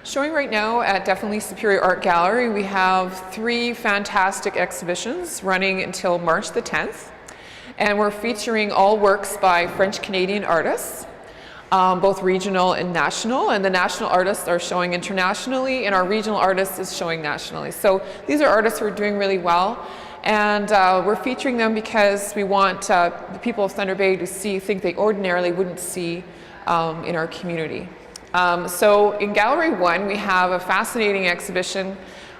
Showing right now at Definitely Superior Art Gallery, we have 3 fantastic exhibitions running until March the 10th. And we're featuring all works by French-Canadian artists, both regional and national. And the national artists are showing internationally, and our regional artist is showing nationally. So these are artists who are doing really well. And we're featuring them because we want the people of Thunder Bay to think they ordinarily wouldn't see in our community. So in Gallery 1, we have a fascinating exhibition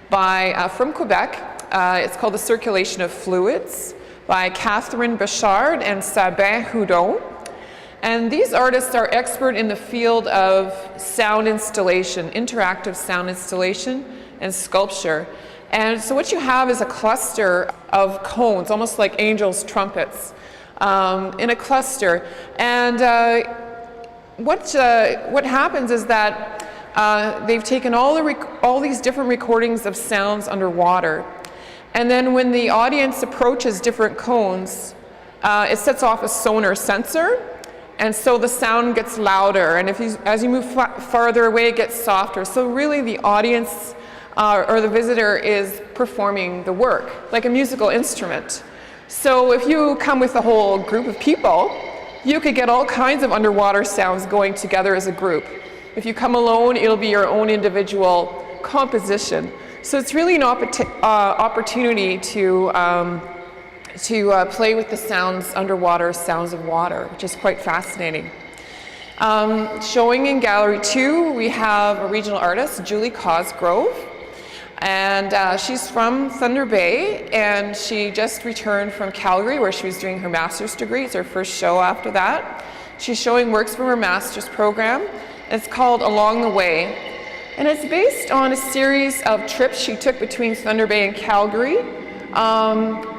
from Quebec. It's called The Circulation of Fluids by Catherine Bouchard and Sabin Houdon. And these artists are expert in the field of sound installation, interactive sound installation and sculpture. And so what you have is a cluster of cones, almost like angels' trumpets, in a cluster. And what happens is that they've taken all these different recordings of sounds underwater, and then when the audience approaches different cones, it sets off a sonar sensor, and so the sound gets louder, and as you move farther away, it gets softer. So really the audience or the visitor is performing the work like a musical instrument. So if you come with a whole group of people, you could get all kinds of underwater sounds going together as a group. If you come alone, it'll be your own individual composition. So it's really an opportunity to play with the sounds underwater, sounds of water, which is quite fascinating. Showing in Gallery 2, we have a regional artist, Julie Cosgrove. And she's from Thunder Bay, and she just returned from Calgary where she was doing her master's degree. It's her first show after that. She's showing works from her master's program. It's called Along the Way. And it's based on a series of trips she took between Thunder Bay and Calgary,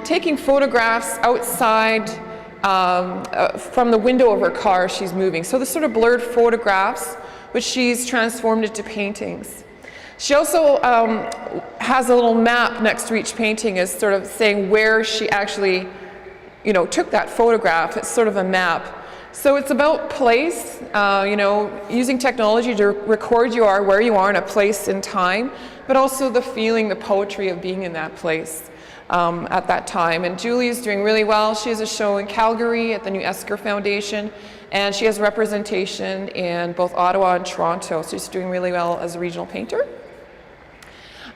taking photographs outside from the window of her car she's moving. So the sort of blurred photographs, which she's transformed into paintings. She also has a little map next to each painting, as sort of saying where she actually, took that photograph. It's sort of a map. So it's about place, using technology to record where you are in a place in time, but also the feeling, the poetry of being in that place at that time. And Julie is doing really well. She has a show in Calgary at the New Esker Foundation, and she has representation in both Ottawa and Toronto. So she's doing really well as a regional painter.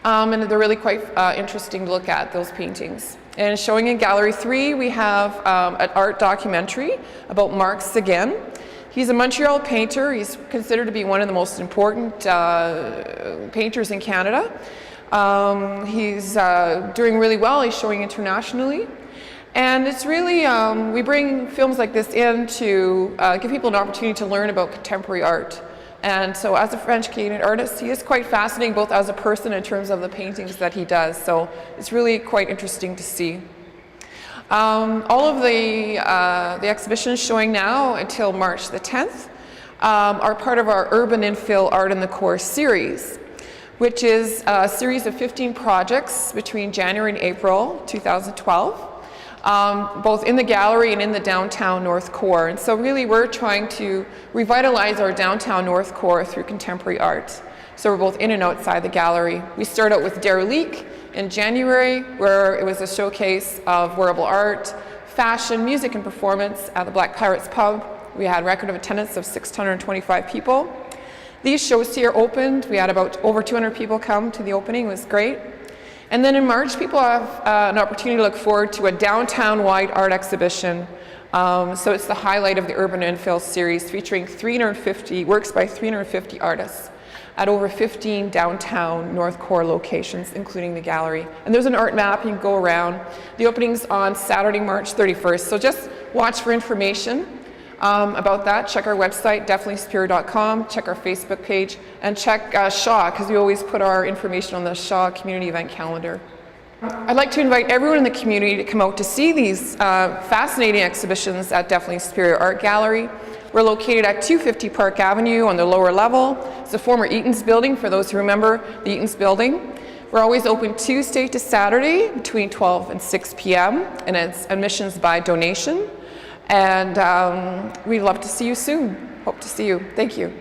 And they're really quite interesting to look at, those paintings. And showing in Gallery 3, we have an art documentary about Marc Seguin. He's a Montreal painter. He's considered to be one of the most important painters in Canada. He's doing really well. He's showing internationally. And it's really, we bring films like this in to give people an opportunity to learn about contemporary art. And so as a French-Canadian artist, he is quite fascinating, both as a person in terms of the paintings that he does. So it's really quite interesting to see. All of the exhibitions showing now until March the 10th are part of our Urban In Fill Art in the Core series, which is a series of 15 projects between January and April 2012. Both in the gallery and in the downtown North Core. And so really we're trying to revitalize our downtown North Core through contemporary art. So we're both in and outside the gallery. We start out with Derelique in January, where it was a showcase of wearable art, fashion, music, and performance at the Black Pirates Pub. We had a record of attendance of 625 people. These shows here opened. We had about over 200 people come to the opening. It was great. And then in March, people have an opportunity to look forward to a downtown-wide art exhibition. So it's the highlight of the Urban In Fill series, featuring 350 works by 350 artists at over 15 downtown North Core locations, including the gallery. And there's an art map, you can go around. The opening's on Saturday, March 31st. So just watch for information about that. Check our website, definitelySuperior.com, check our Facebook page, and check Shaw, because we always put our information on the Shaw community event calendar. I'd like to invite everyone in the community to come out to see these fascinating exhibitions at Definitely Superior Art Gallery. We're located at 250 Park Avenue on the lower level. It's the former Eaton's building, for those who remember the Eaton's building. We're always open Tuesday to Saturday between 12 and 6 p.m. and it's admissions by donation. And we'd love to see you soon. Hope to see you. Thank you.